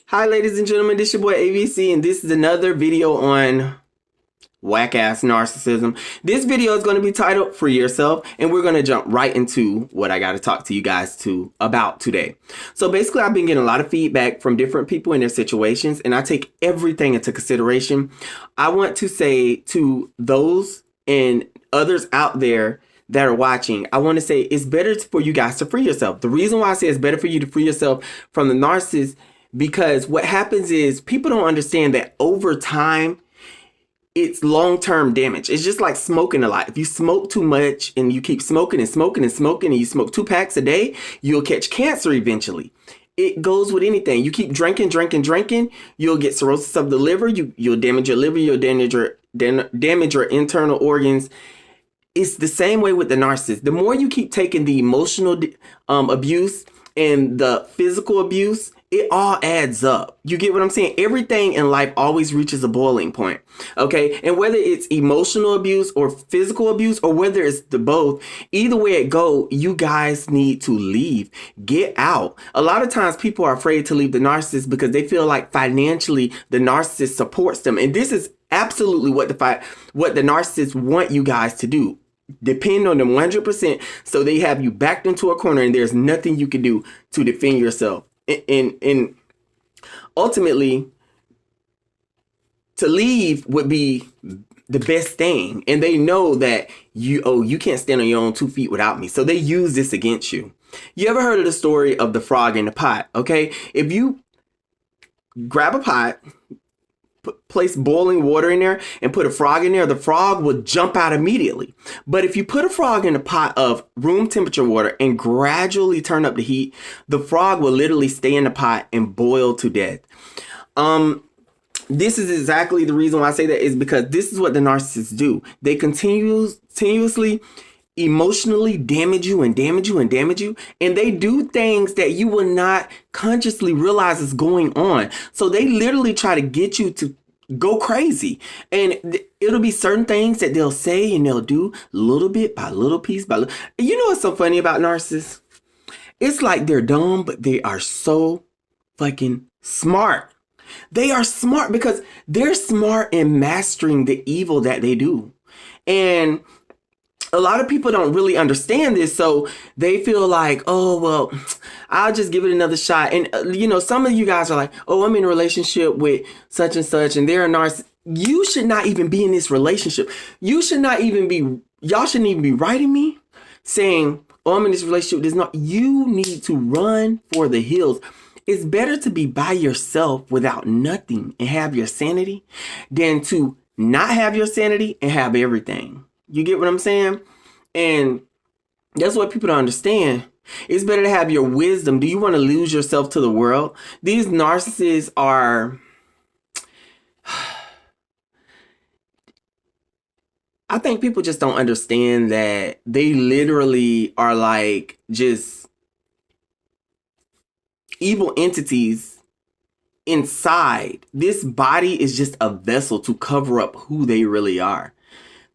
Hi, ladies and gentlemen, this your boy avias, and this is another video on whack-ass narcissism. This video is going to be titled Free Yourself, and we're going to jump right into what I got to talk to you guys about today. So basically, I've been getting a lot of feedback from different people in their situations, and I take everything into consideration. I want to say to those and others out there that are watching, I want to say it's better for you guys to free yourself. The reason why I say it's better for you to free yourself from the narcissist, because what happens is people don't understand that over time, it's long-term damage. It's just like smoking a lot. If you smoke too much and you keep smoking and smoking and smoking and you smoke 2 packs a day, you'll catch cancer eventually. It goes with anything. You keep drinking, you'll get cirrhosis of the liver, you'll damage your liver, you'll damage your internal organs. It's the same way with the narcissist. The more you keep taking the emotional abuse and the physical abuse, it all adds up. You get what I'm saying? Everything in life always reaches a boiling point. Okay. And whether it's emotional abuse or physical abuse, or whether it's the both, either way it go, you guys need to leave. Get out. A lot of times people are afraid to leave the narcissist because they feel like financially the narcissist supports them. And this is absolutely what the narcissists want you guys to do. Depend on them 100%. So they have you backed into a corner and there's nothing you can do to defend yourself. And ultimately, to leave would be the best thing. And they know that you can't stand on your own 2 feet without me. So they use this against you. You ever heard of the story of the frog in the pot? Okay. If you grab a pot, place boiling water in there and put a frog in there, the frog will jump out immediately. But if you put a frog in a pot of room temperature water and gradually turn up the heat, the frog will literally stay in the pot and boil to death. This is exactly the reason why I say that, is because this is what the narcissists do. They continuously emotionally damage you and damage you and damage you. And they do things that you will not consciously realize is going on. So they literally try to get you to go crazy. And it'll be certain things that they'll say and they'll do little bit by little piece by little. You know what's so funny about narcissists? It's like they're dumb, but they are so fucking smart. They are smart because they're smart in mastering the evil that they do. And a lot of people don't really understand this, so they feel like, oh, well, I'll just give it another shot. And, some of you guys are like, oh, I'm in a relationship with such and such, and they're a narcissist. You should not even be in this relationship. Y'all shouldn't even be writing me saying, oh, I'm in this relationship. You need to run for the hills. It's better to be by yourself without nothing and have your sanity than to not have your sanity and have everything. You get what I'm saying? And that's what people don't understand. It's better to have your wisdom. Do you want to lose yourself to the world? These narcissists are... I think people just don't understand that they literally are like just evil entities inside. This body is just a vessel to cover up who they really are.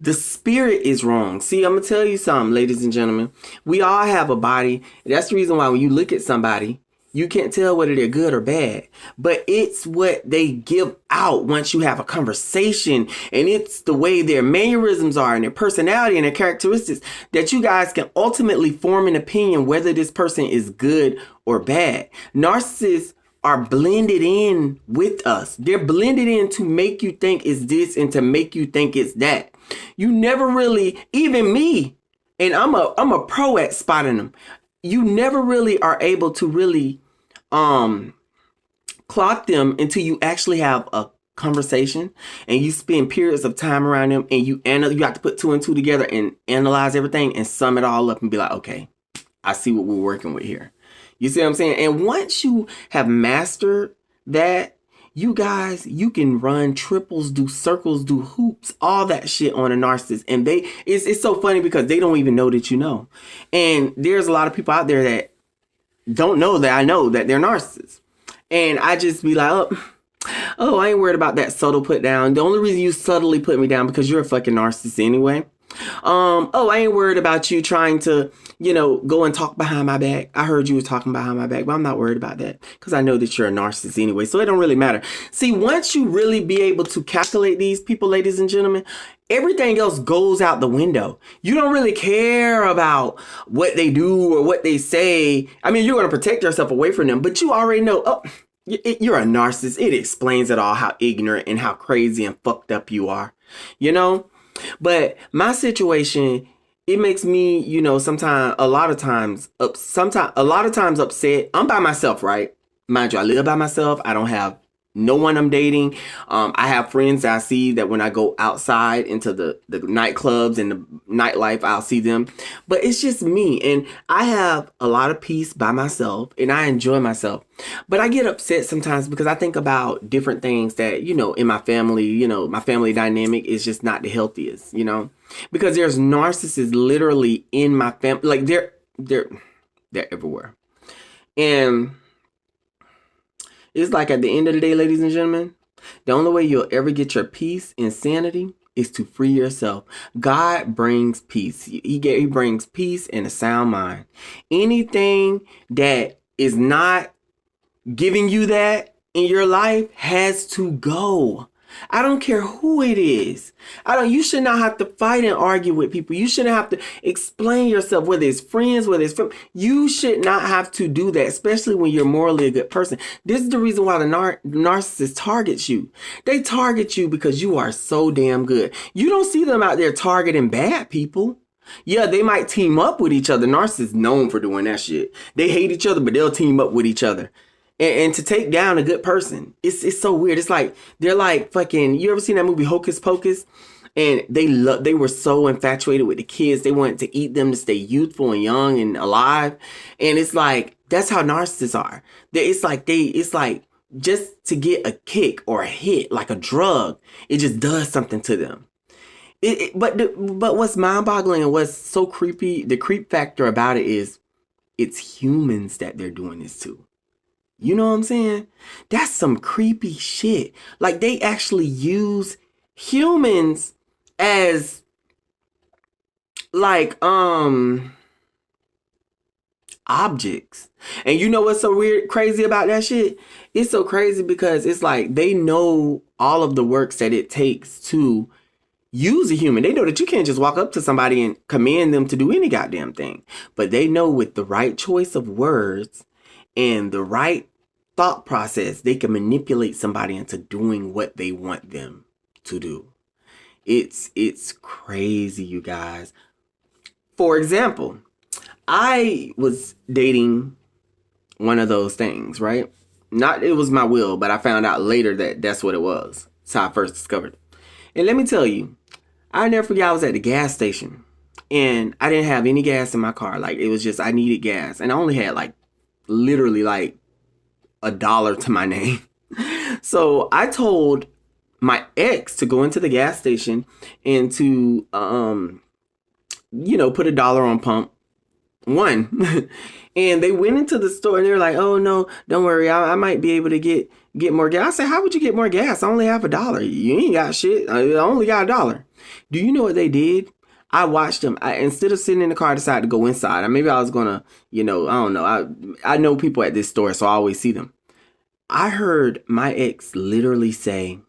The spirit is wrong. See, I'm going to tell you something, ladies and gentlemen. We all have a body. That's the reason why when you look at somebody, you can't tell whether they're good or bad. But it's what they give out once you have a conversation. And it's the way their mannerisms are and their personality and their characteristics that you guys can ultimately form an opinion whether this person is good or bad. Narcissists are blended in with us. They're blended in to make you think it's this and to make you think it's that. You never really, even me, and I'm a pro at spotting them. You never really are able to really clock them until you actually have a conversation and you spend periods of time around them, and you have to put 2 and 2 together and analyze everything and sum it all up and be like, okay, I see what we're working with here. You see what I'm saying? And once you have mastered that, you guys, you can run triples, do circles, do hoops, all that shit on a narcissist. And it's so funny because they don't even know that you know. And there's a lot of people out there that don't know that I know that they're narcissists. And I just be like, oh, I ain't worried about that subtle put down. The only reason you subtly put me down because you're a fucking narcissist anyway. Oh, I ain't worried about you trying to, go and talk behind my back. I heard you was talking behind my back, but I'm not worried about that because I know that you're a narcissist anyway. So it don't really matter. See, once you really be able to calculate these people, ladies and gentlemen, everything else goes out the window. You don't really care about what they do or what they say. I mean, you're going to protect yourself away from them, but you already know, oh, you're a narcissist. It explains it all, how ignorant and how crazy and fucked up you are, But my situation, it makes me, a lot of times upset. I'm by myself, right? Mind you, I live by myself. I don't have no one I'm dating. I have friends that I see that when I go outside into the nightclubs and the nightlife, I'll see them. But it's just me. And I have a lot of peace by myself and I enjoy myself. But I get upset sometimes because I think about different things that, in my family, my family dynamic is just not the healthiest, because there's narcissists literally in my family. Like they're everywhere. And it's like at the end of the day, ladies and gentlemen, the only way you'll ever get your peace and sanity is to free yourself. God brings peace. He brings peace and a sound mind. Anything that is not giving you that in your life has to go. I don't care who it is. You should not have to fight and argue with people. You shouldn't have to explain yourself, whether it's friends, whether it's family. You should not have to do that, especially when you're morally a good person. This is the reason why the narcissist targets you. They target you because you are so damn good. You don't see them out there targeting bad people. Yeah, they might team up with each other. Narcissists known for doing that shit. They hate each other, but they'll team up with each other. And to take down a good person, it's so weird. It's like, they're like fucking, you ever seen that movie Hocus Pocus? And they were so infatuated with the kids. They wanted to eat them to stay youthful and young and alive. And it's like, that's how narcissists are. It's like just to get a kick or a hit, like a drug, it just does something to them. But what's mind-boggling and what's so creepy, the creep factor about it is it's humans that they're doing this to. You know what I'm saying? That's some creepy shit. Like they actually use humans as like objects. And you know what's so weird, crazy about that shit? It's so crazy because it's like they know all of the works that it takes to use a human. They know that you can't just walk up to somebody and command them to do any goddamn thing. But they know with the right choice of words and the right thought process, they can manipulate somebody into doing what they want them to do. It's crazy, you guys. For example, I was dating one of those things, right? Not it was my will, but I found out later that that's what it was. That's how I first discovered it. And let me tell you, I never forget, I was at the gas station and I didn't have any gas in my car. Like it was just, I needed gas and I only had like literally like $1 to my name. So I told my ex to go into the gas station and to, put $1 on pump one. And they went into the store and they were like, oh no, don't worry. I might be able to get more gas. I said, how would you get more gas? I only have $1. You ain't got shit. I only got $1. Do you know what they did? I watched them. Instead of sitting in the car, I decided to go inside. Maybe I was going to, I don't know. I know people at this store, so I always see them. I heard my ex literally say,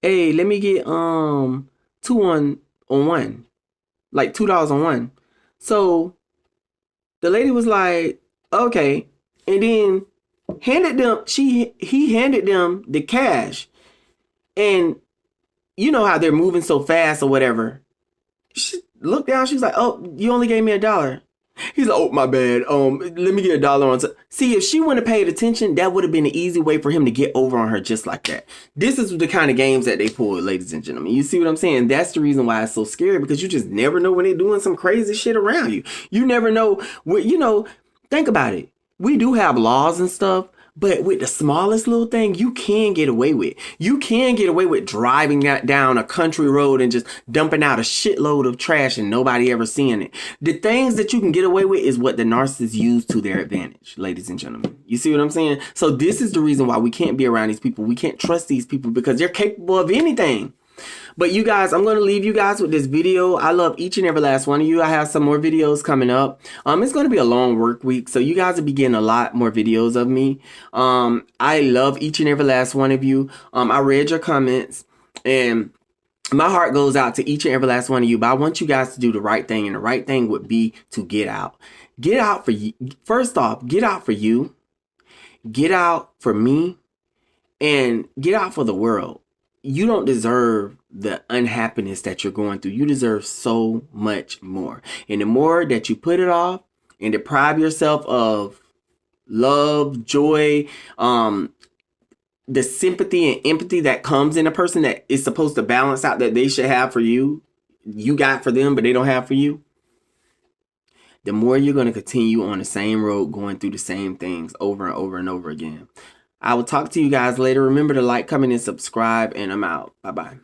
hey, let me get 2 on one. Like $2 on one. So the lady was like, okay. And then he handed them the cash. And you know how they're moving so fast or whatever. She looked down. She's like, oh, you only gave me $1. He's like, oh, my bad. Let me get $1 on. See, if she wouldn't have paid attention, that would have been an easy way for him to get over on her just like that. This is the kind of games that they pull, ladies and gentlemen. You see what I'm saying? That's the reason why it's so scary, because you just never know when they're doing some crazy shit around you. You never know what, think about it. We do have laws and stuff, but with the smallest little thing, you can get away with. You can get away with driving down a country road and just dumping out a shitload of trash and nobody ever seeing it. The things that you can get away with is what the narcissists use to their advantage, ladies and gentlemen. You see what I'm saying? So this is the reason why we can't be around these people. We can't trust these people because they're capable of anything. But you guys, I'm going to leave you guys with this video. I love each and every last one of you. I have some more videos coming up. It's going to be a long work week, so you guys will be getting a lot more videos of me. I love each and every last one of you. I read your comments, and my heart goes out to each and every last one of you. But I want you guys to do the right thing, and the right thing would be to get out. Get out for you. First off, get out for you. Get out for me, and get out for the world. You don't deserve the unhappiness that you're going through. You deserve so much more. And the more that you put it off and deprive yourself of love, joy, the sympathy and empathy that comes in a person that is supposed to balance out that they should have for you, you got for them, but they don't have for you, the more you're going to continue on the same road, going through the same things over and over and over again. I will talk to you guys later. Remember to like, comment, and subscribe, and I'm out. Bye-bye.